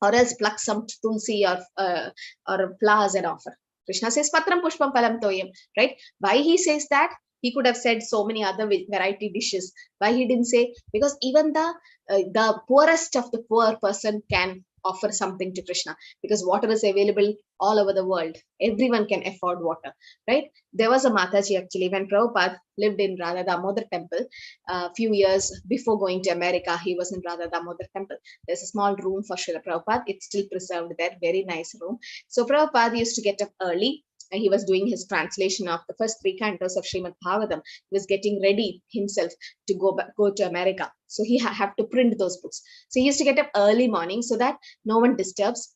or else pluck some tulsi or flowers and offer. Krishna says patram pushpam palam toyam, right? Why he says that? He could have said so many other variety dishes. Why he didn't say? Because even the poorest of the poor person can offer something to Krishna, because water is available all over the world. Everyone can afford water, right? There was a Mataji actually when Prabhupada lived in Radha Damodar temple a few years before going to America. He was in Radha Damodar temple. There's a small room for Srila Prabhupada. It's still preserved there. Very nice room. So Prabhupada used to get up early, and he was doing his translation of the first 3 cantos of Srimad Bhagavatam. He was getting ready himself to go to America. So he have to print those books. So he used to get up early morning so that no one disturbs.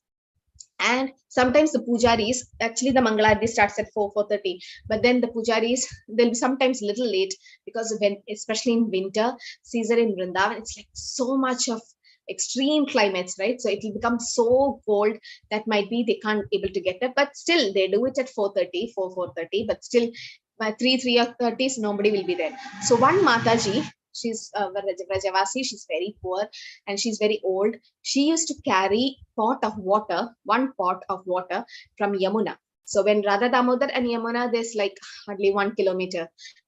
And sometimes the pujaris, actually the Mangalarti starts at 4:30, but then the pujaris, they'll be sometimes little late, because when, especially in winter season in Vrindavan, it's like so much of extreme climates, right? So it will become so cold that might be they can't able to get up, but still they do it at 4:30, but still by 3:30 nobody will be there. So one Mataji, she's Vrajavasi, she's very poor and she's very old. She used to carry one pot of water from Yamuna. So when Radha Damodar and Yamuna, there's like hardly 1 kilometer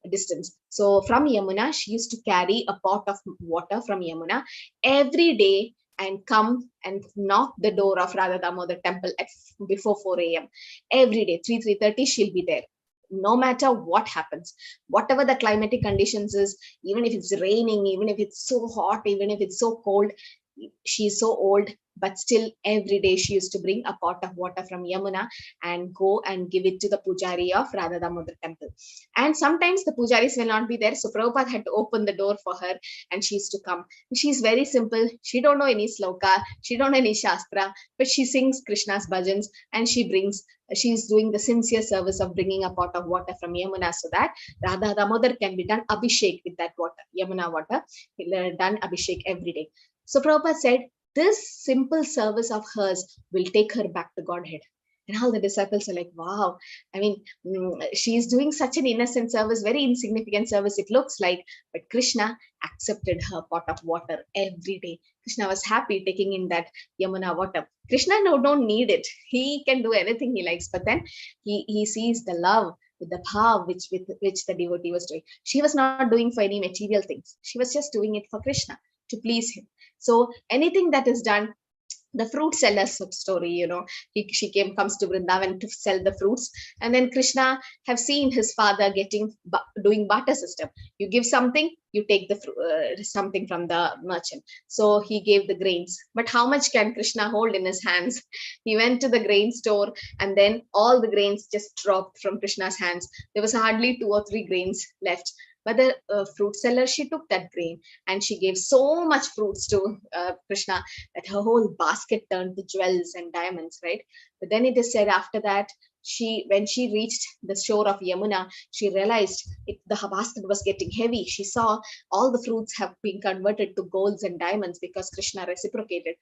distance. So from Yamuna, she used to carry a pot of water from Yamuna every day and come and knock the door of Radha Damodar temple at before 4 a.m. Every day, 3:30, she'll be there. No matter what happens, whatever the climatic conditions is, even if it's raining, even if it's so hot, even if it's so cold, she's so old, but still every day she used to bring a pot of water from Yamuna and go and give it to the pujari of Radha Damodar temple. And sometimes the pujaris will not be there, so Prabhupada had to open the door for her and she used to come. She's very simple. She don't know any sloka, she don't know any shastra, but she sings Krishna's bhajans and she's doing the sincere service of bringing a pot of water from Yamuna so that Radha Damodar can be done abhishek with that water, Yamuna water, done abhishek every day. So Prabhupada said, this simple service of hers will take her back to Godhead. And all the disciples are like, wow, I mean, she's doing such an innocent service, very insignificant service, it looks like, but Krishna accepted her pot of water every day. Krishna was happy taking in that Yamuna water. Krishna don't need it. He can do anything he likes, but then he sees the love with the bhav with which the devotee was doing. She was not doing for any material things. She was just doing it for Krishna, to please him. So anything that is done, the fruit seller's story, she comes to Vrindavan to sell the fruits, and then Krishna have seen his father doing barter system. You give something, you take the something from the merchant. So he gave the grains, but how much can Krishna hold in his hands? He went to the grain store, and then all the grains just dropped from Krishna's hands. There was hardly 2 or 3 grains left. But the fruit seller, she took that grain and she gave so much fruits to Krishna that her whole basket turned to jewels and diamonds, right? But then it is said after that, when she reached the shore of Yamuna, she realized the basket was getting heavy. She saw all the fruits have been converted to golds and diamonds because Krishna reciprocated,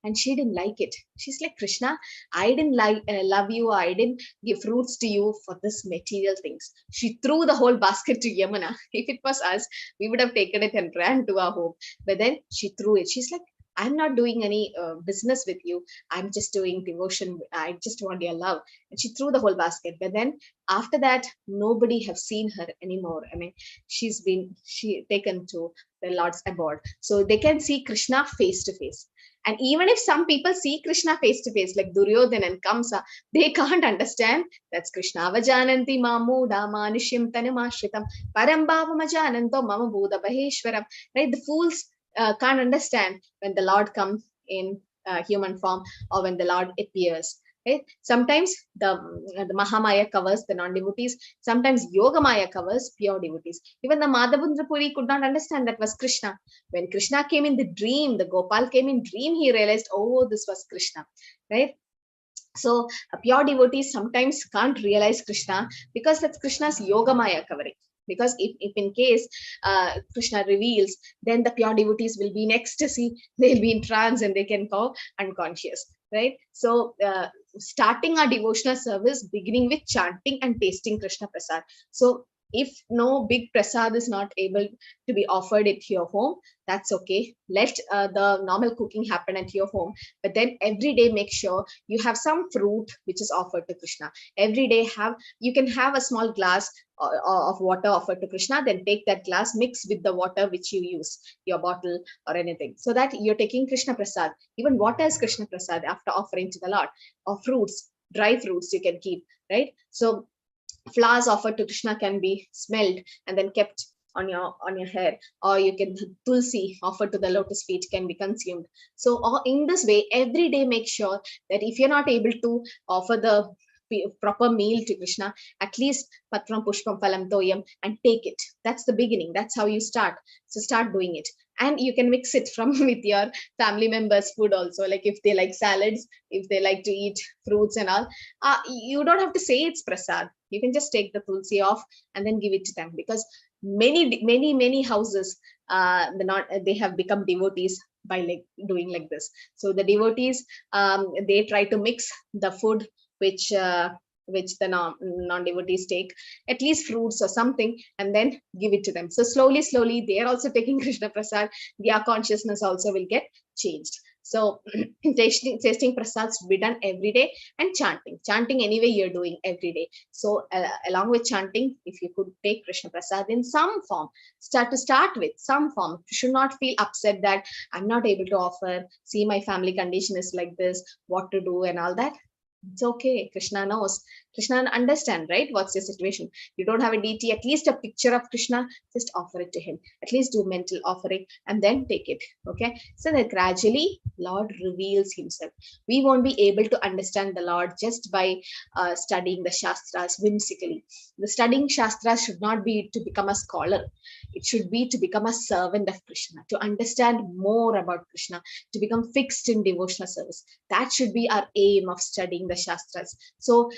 and she didn't like it. She's like, Krishna, I didn't love you. I didn't give fruits to you for this material things. She threw the whole basket to Yamuna. If it was us, we would have taken it and ran to our home. But then she threw it. She's like, I'm not doing any business with you. I'm just doing devotion. I just want your love. And she threw the whole basket. But then after that, nobody have seen her anymore. I mean, she taken to the Lord's abode. So they can see Krishna face to face. And even if some people see Krishna face to face, like Duryodhana and Kamsa, they can't understand that's Krishna. Avajananti mamuda manishim tanumashritam parambhavamajananto mama bhuda baheshwaram. Right? The fools can't understand when the Lord comes in human form or when the Lord appears. Right? Sometimes the Mahamaya covers the non-devotees. Sometimes Yogamaya covers pure devotees. Even the Madhavendra Puri could not understand that was Krishna. When Krishna came in the dream, the Gopal came in dream, he realized, oh, this was Krishna. Right? So pure devotees sometimes can't realize Krishna because that's Krishna's Yogamaya covering. Because if in case Krishna reveals, then the pure devotees will be in ecstasy, they'll be in trance and they can go unconscious, right? So starting our devotional service, beginning with chanting and tasting Krishna Prasad. So if no big prasad is not able to be offered at your home, that's okay. Let the normal cooking happen at your home. But then every day make sure you have some fruit which is offered to Krishna. Every day you can have a small glass of water offered to Krishna, then take that glass, mix with the water which you use, your bottle or anything, so that you're taking Krishna Prasad. Even water is Krishna Prasad after offering to the Lord. Or fruits, dry fruits you can keep, right? So flowers offered to Krishna can be smelled and then kept on your hair, or you can tulsi offered to the lotus feet can be consumed. So in this way, every day make sure that if you're not able to offer the proper meal to Krishna, at least patram pushpam phalam toyam, and take it. That's the beginning. That's how you start. So start doing it. And you can mix it from with your family members' food also. Like if they like salads, if they like to eat fruits and all, you don't have to say it's prasad. You can just take the tulsi off and then give it to them, because many houses they have become devotees by like doing like this. So the devotees they try to mix the food which the non-devotees take, at least fruits or something, and then give it to them. So slowly they are also taking Krishna Prasad. Their consciousness also will get changed. So tasting prasads be done every day, and chanting anyway you're doing every day. So along with chanting, if you could take Krishna Prasad in some form, start with some form. You should not feel upset that I'm not able to offer, see my family condition is like this, what to do and all that. It's okay. Krishna knows. Krishna understand, right? What's your situation? You don't have a deity, at least a picture of Krishna, just offer it to him. At least do mental offering and then take it. Okay. So that gradually Lord reveals himself. We won't be able to understand the Lord just by studying the Shastras whimsically. The studying Shastras should not be to become a scholar. It should be to become a servant of Krishna, to understand more about Krishna, to become fixed in devotional service. That should be our aim of studying the Shastras. So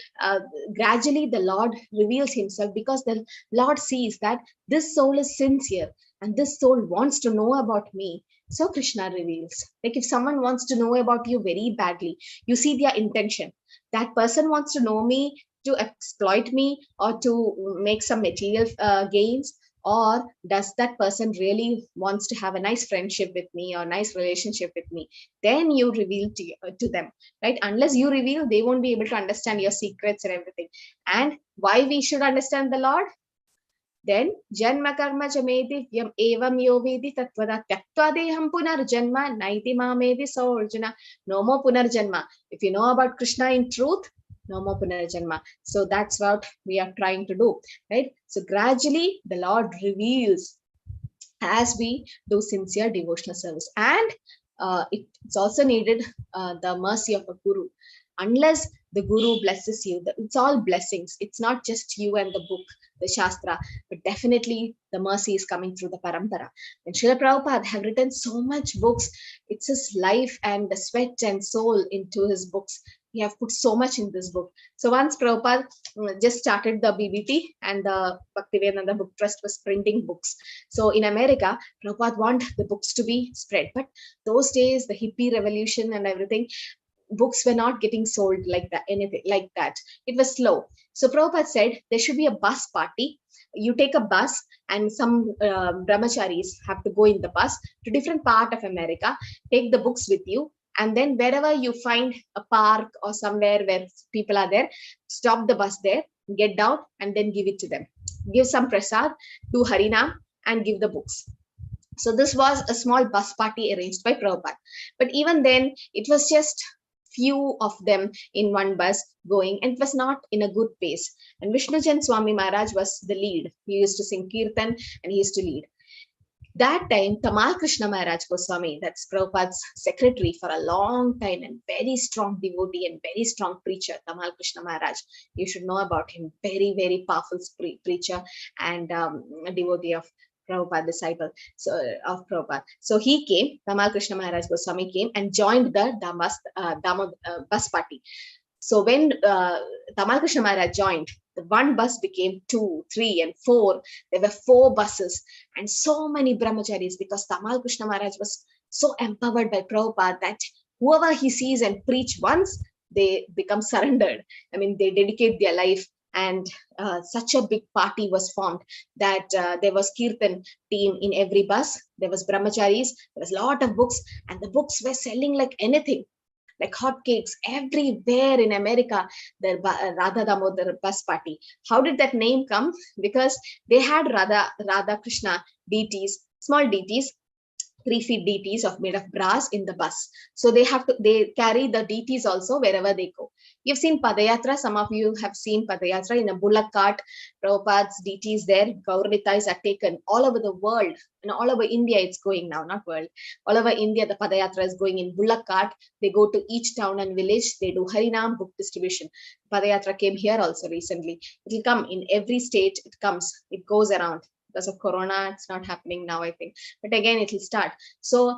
gradually the Lord reveals himself, because the Lord sees that this soul is sincere and this soul wants to know about me. So Krishna reveals. Like if someone wants to know about you very badly, you see their intention. That person wants to know me to exploit me or to make some material gains, or does that person really wants to have a nice friendship with me or nice relationship with me? Then you reveal to them, right? Unless you reveal, they won't be able to understand your secrets and everything. And why we should understand the Lord? Then janma karma jamedi yam evam yovedi tatvada tyaktva deham punarjanma naiti mamedi saorjuna. No more punarjanma. If you know about Krishna in truth, no more punarjanma. So that's what we are trying to do, right? So gradually the Lord reveals as we do sincere devotional service. And it's also needed the mercy of a guru. Unless the guru blesses you, it's all blessings. It's not just you and the book, the Shastra, but definitely the mercy is coming through the parampara. And Srila Prabhupada have written so much books. It's his life and the sweat and soul into his books. He have put so much in this book. So once Prabhupada just started the BBT, and the Bhaktivedanta Book Trust was printing books. So in America, Prabhupada wanted the books to be spread. But those days, the hippie revolution and everything, books were not getting sold like that, anything like that. It was slow. So Prabhupada said there should be a bus party. You take a bus and some brahmacharis have to go in the bus to different part of America, take the books with you, and then wherever you find a park or somewhere where people are there, stop the bus there, get down, and then give it to them. Give some prasad, do Harinam, and give the books. So this was a small bus party arranged by Prabhupada. But even then, it was just few of them in one bus going, and it was not in a good pace. And Vishnujan Swami Maharaj was the lead. He used to sing Kirtan and he used to lead. That time, Tamal Krishna Maharaj Goswami, that's Prabhupada's secretary for a long time and very strong devotee and very strong preacher, Tamal Krishna Maharaj. You should know about him. Very, very powerful preacher and a devotee of Prabhupada, disciple of Prabhupada. So he came, Tamal Krishna Maharaj Goswami came and joined the bus party. So when Tamal Krishna Maharaj joined, the one bus became 2, 3, and 4. There were 4 buses and so many brahmacharis, because Tamal Krishna Maharaj was so empowered by Prabhupada that whoever he sees and preach once, they become surrendered. I mean, they dedicate their life. And such a big party was formed that there was Kirtan team in every bus. There was brahmacharis. There was a lot of books, and the books were selling like anything, like hotcakes everywhere in America. The Radha Damodar bus party. How did that name come? Because they had Radha Krishna deities, small deities, 3 feet deities made of brass in the bus. So they carry the deities also wherever they go. You've seen Padayatra. Some of you have seen Padayatra in a bullock cart. Prabhupada's deities there, Gauranitais are taken all over the world, and all over India it's going now, not world. All over India, the Padayatra is going in bullock cart. They go to each town and village. They do Harinam book distribution. Padayatra came here also recently. It will come in every state. It comes. It goes around. Because of Corona, it's not happening now, I think. But again, it will start. So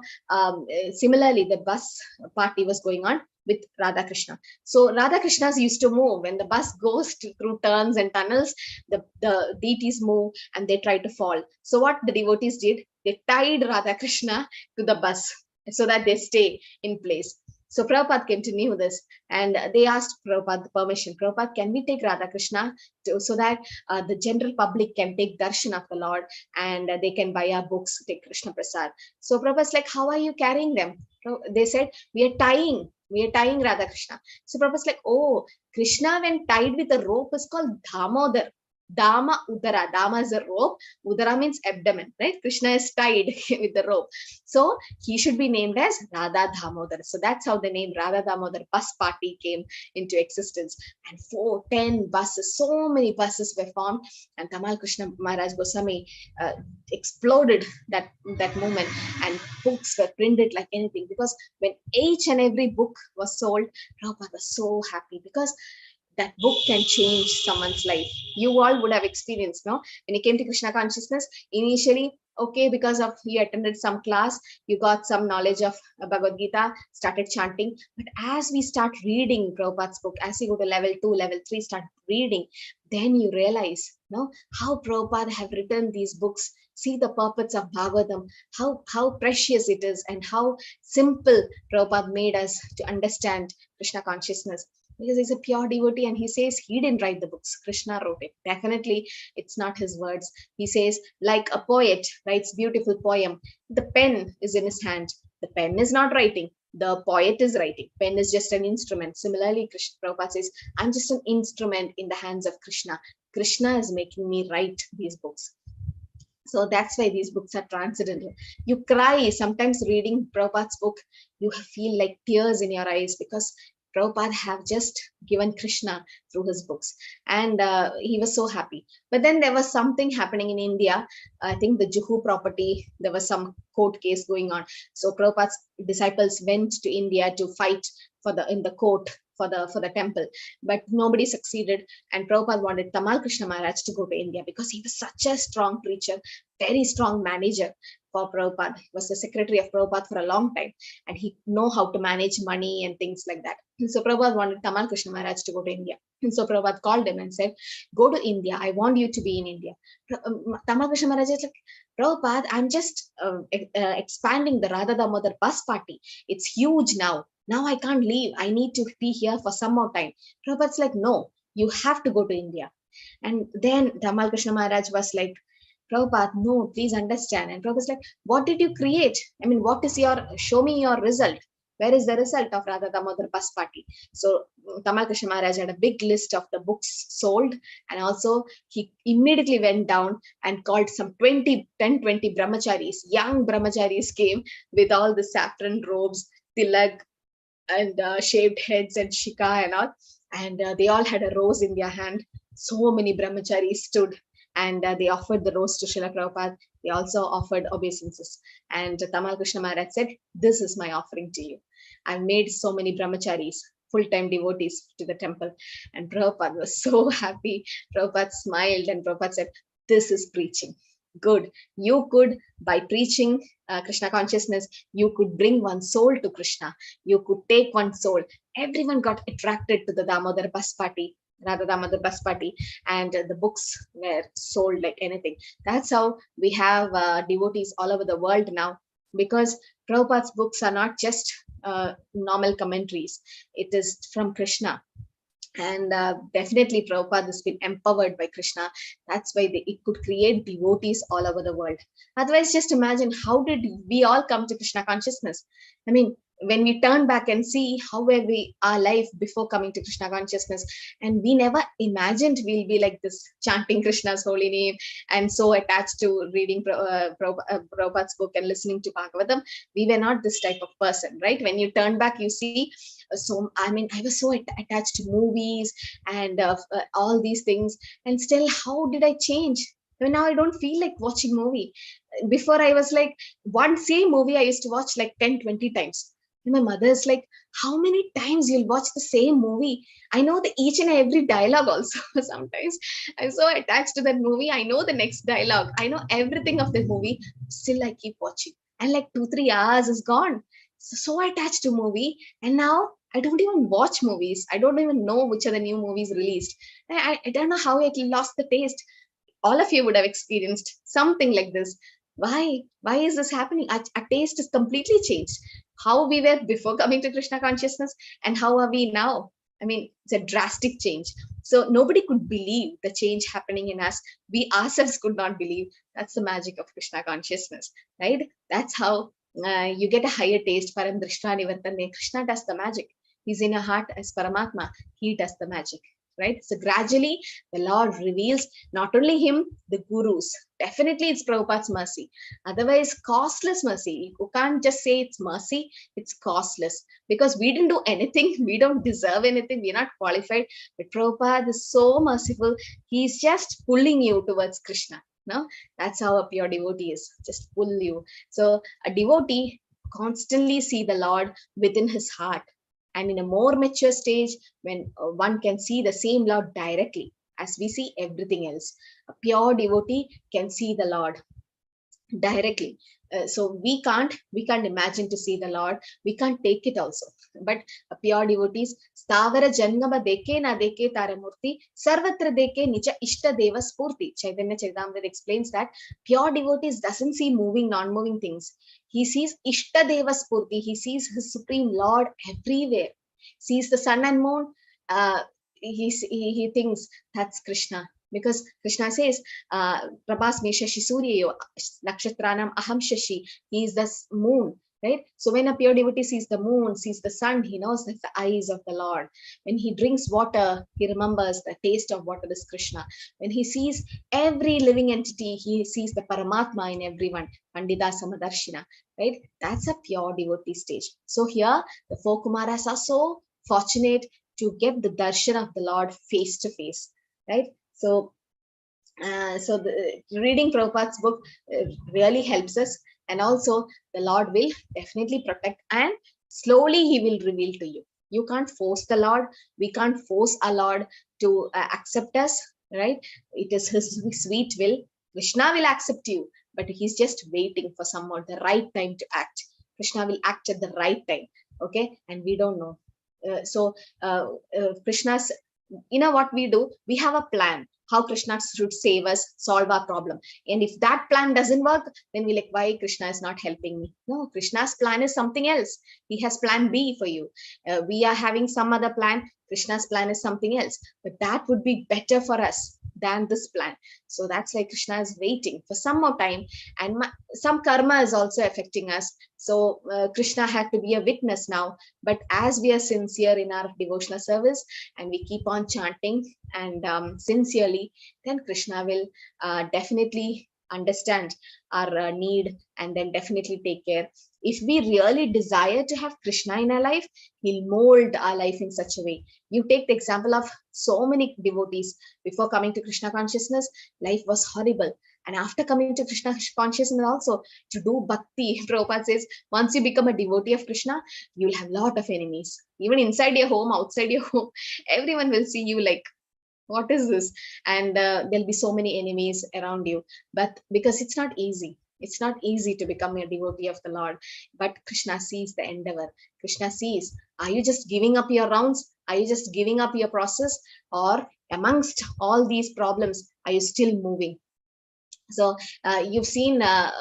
similarly, the bus party was going on with Radha Krishna. So Radha Krishnas used to move. When the bus goes through turns and tunnels, the deities move and they try to fall. So what the devotees did, they tied Radha Krishna to the bus so that they stay in place. So Prabhupada came to know this, and they asked Prabhupada the permission. Prabhupada, can we take Radha Krishna so that the general public can take darshan of the Lord, and they can buy our books, take Krishna Prasad. So Prabhupada's like, how are you carrying them? They said, we are tying Radha Krishna. So Prabhupada's like, oh, Krishna when tied with a rope is called Damodar. Dama Udara. Dama is a rope. Udara means abdomen, right? Krishna is tied with the rope. So he should be named as Radha Damodar. So that's how the name Radha Damodar bus party came into existence. And 10 buses, so many buses were formed. And Tamal Krishna Maharaj Goswami exploded that moment. And books were printed like anything. Because when each and every book was sold, Prabhupada was so happy, because that book can change someone's life. You all would have experienced, no? When you came to Krishna consciousness, initially, okay, because of you attended some class, you got some knowledge of Bhagavad Gita, started chanting. But as we start reading Prabhupada's book, as you go to level 2, level 3, start reading, then you realize, no, how Prabhupada have written these books. See the purpose of Bhagavatam, how precious it is, and how simple Prabhupada made us to understand Krishna consciousness. Because he's a pure devotee, and he says he didn't write the books. Krishna wrote it. Definitely, it's not his words. He says, like a poet writes beautiful poem, the pen is in his hand. The pen is not writing. The poet is writing. Pen is just an instrument. Similarly, Prabhupada says, I'm just an instrument in the hands of Krishna. Krishna is making me write these books. So that's why these books are transcendental. You cry sometimes reading Prabhupada's book. You feel like tears in your eyes, because Prabhupada have just given Krishna through his books, and he was so happy. But then there was something happening in India. I think the Juhu property, there was some court case going on. So Prabhupada's disciples went to India to fight in the court for the temple, but nobody succeeded. And Prabhupada wanted Tamal Krishna Maharaj to go to India, because he was such a strong preacher, very strong manager for Prabhupada. He was the secretary of Prabhupada for a long time, and he know how to manage money and things like that. And so Prabhupada wanted Tamal Krishna Maharaj to go to India. And so Prabhupada called him and said, go to India. I want you to be in India. Tamal Krishna Maharaj is like, Prabhupada, I'm just expanding the Radha Damodar bus party. It's huge now. Now I can't leave. I need to be here for some more time. Prabhupada's like, no, you have to go to India. And then Tamal Krishna Maharaj was like, Prabhupada, no, please understand. And Prabhupada's like, what did you create? I mean, what is your, show me your result. Where is the result of Radha Damodar Bus Party? So Tamal Krishna Maharaj had a big list of the books sold. And also he immediately went down and called some 20 brahmacharis, young brahmacharis came with all the saffron robes, tilak, and shaved heads and shika and all. And they all had a rose in their hand. So many brahmacharis stood and they offered the rose to Srila Prabhupada. They also offered obeisances. And Tamal Krishna Maharaj said, this is my offering to you. I've made so many brahmacharis, full-time devotees to the temple. And Prabhupada was so happy. Prabhupada smiled and Prabhupada said, this is preaching. Good. You could, by preaching Krishna consciousness, you could bring one soul to Krishna. You could take one soul. Everyone got attracted to the Damodar Bus Party, Radha Damodar Bus Party, and the books were sold like anything. That's how we have devotees all over the world now, because Prabhupada's books are not just normal commentaries. It is from Krishna. And definitely Prabhupada has been empowered by Krishna. That's why it could create devotees all over the world. Otherwise, just imagine, how did we all come to Krishna consciousness? I mean, when we turn back and see how were we our life before coming to Krishna consciousness, and we never imagined we'll be like this, chanting Krishna's holy name and so attached to reading Prabhupada's book and listening to Bhagavatam. We were not this type of person, right? When you turn back, you see, so I mean, I was so attached to movies and all these things, and still, how did I change? Now I don't feel like watching movie. Before I was like, one same movie I used to watch like 10-20 times. And my mother's like, how many times you'll watch the same movie? I know the each and every dialogue also. Sometimes I'm so attached to that movie, I know the next dialogue, I know everything of the movie, still I keep watching. And like 2-3 hours is gone. So attached to movie. And now I don't even watch movies. I don't even know which are the new movies released. I don't know how I lost the taste. All of you would have experienced something like this. Why is this happening? Our taste is completely changed. How we were before coming to Krishna consciousness and how are we now? I mean, it's a drastic change. So nobody could believe the change happening in us. We ourselves could not believe. That's the magic of Krishna consciousness, right? That's how you get a higher taste. Param Drishta Nivartane. Krishna does the magic. He's in a heart as Paramatma. He does the magic, right? So gradually the Lord reveals not only him, the gurus. Definitely it's Prabhupada's mercy. Otherwise, costless mercy. You can't just say it's mercy, it's costless. Because we didn't do anything, we don't deserve anything, we're not qualified. But Prabhupada is so merciful, he's just pulling you towards Krishna. No, that's how a pure devotee is, just pull you. So a devotee constantly see the Lord within his heart. And in a more mature stage, when one can see the same Lord directly as we see everything else, a pure devotee can see the Lord directly. So we can't imagine to see the Lord. We can't take it also. But a pure devotees, stavara jangama deke na deke taramurti, sarvatra deke nija ishta deva spurti. Chaitanya Charitamrita explains that pure devotees doesn't see moving, non-moving things. He sees ishta deva spurti. He sees his supreme Lord everywhere. Sees the sun and moon. He thinks that's Krishna. Because Krishna says, Prabhas me shashi suryayo, nakshatranam aham shashi. He is the moon, right? So when a pure devotee sees the moon, sees the sun, he knows that's the eyes of the Lord. When he drinks water, he remembers the taste of water is Krishna. When he sees every living entity, he sees the Paramatma in everyone, Pandita Samadarshina, right? That's a pure devotee stage. So here, the four Kumaras are so fortunate to get the darshan of the Lord face to face, right? So, reading Prabhupada's book really helps us, and also the Lord will definitely protect, and slowly He will reveal to you. You can't force the Lord. We can't force our Lord to accept us, right? It is His sweet will. Krishna will accept you, but He's just waiting for someone the right time to act. Krishna will act at the right time, okay? And we don't know. Krishna's, what we do, we have a plan. how Krishna should save us, solve our problem. And if that plan doesn't work, then we like, why Krishna is not helping me? No, Krishna's plan is something else. He has plan B for you. We are having some other plan. Krishna's plan is something else, but that would be better for us than this plan. So that's why Krishna is waiting for some more time, and some karma is also affecting us. So Krishna had to be a witness now. But as we are sincere in our devotional service and we keep on chanting and sincerely, then Krishna will definitely understand our need and then definitely take care. If we really desire to have Krishna in our life, he'll mold our life in such a way. You take the example of so many devotees. Before coming to Krishna consciousness, life was horrible. And after coming to Krishna consciousness also, to do bhakti, Prabhupada says, once you become a devotee of Krishna, you'll have a lot of enemies. Even inside your home, outside your home, everyone will see you like, what is this? And there'll be so many enemies around you. But because it's not easy to become a devotee of the Lord. But Krishna sees the endeavor. Krishna sees, are you just giving up your rounds? Are you just giving up your process? Or amongst all these problems, are you still moving? So you've seen a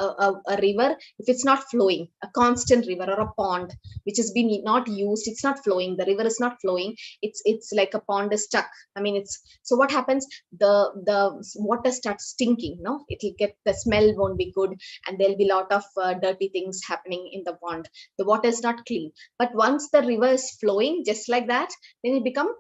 river, if it's not flowing, a constant river or a pond which has been not used, it's not flowing, the river is not flowing, it's like a pond is stuck. I mean, it's, so what happens? The water starts stinking, no, it'll get, the smell won't be good, and there'll be a lot of dirty things happening in the pond. The water is not clean. But once the river is flowing just like that, then it become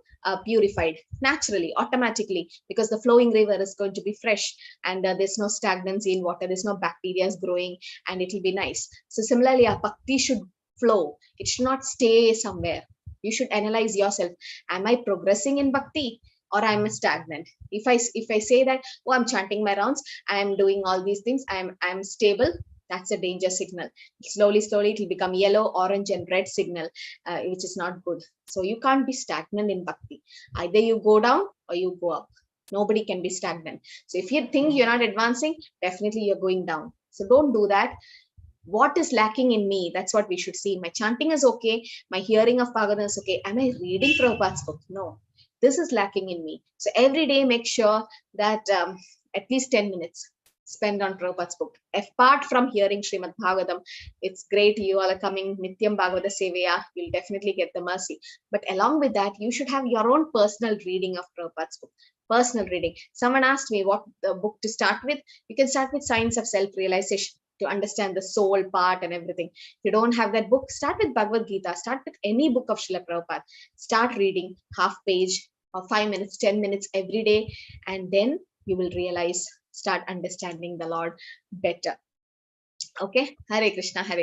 purified naturally, automatically, because the flowing river is going to be fresh, and there's no stagnancy in water, there's no bacteria growing, and it'll be nice. So similarly, our bhakti should flow. It should not stay somewhere. You should analyze yourself. Am I progressing in bhakti, or I'm stagnant? If I say that, oh, I'm chanting my rounds, I'm doing all these things, I'm stable, that's a danger signal. Slowly it will become yellow, orange, and red signal, which is not good. So you can't be stagnant in bhakti. Either you go down or you go up. Nobody can be stagnant. So if you think you're not advancing, definitely you're going down. So don't do that. What is lacking in me? That's what we should see. My chanting is okay. My hearing of Bhagavatam is okay. Am I reading Prabhupada's book? No. This is lacking in me. So every day make sure that at least 10 minutes spend on Prabhupada's book. Apart from hearing Srimad Bhagavatam, it's great you all are coming Nityam Bhagavata Sevaya, you'll definitely get the mercy. But along with that, you should have your own personal reading of Prabhupada's book. Personal reading. Someone asked me what the book to start with. You can start with Science of Self-Realization to understand the soul part and everything. If you don't have that book, start with Bhagavad Gita. Start with any book of Srila Prabhupada. Start reading half page or 5 minutes, 10 minutes every day, and then you will realize, start understanding the Lord better. Okay, Hare Krishna, Hare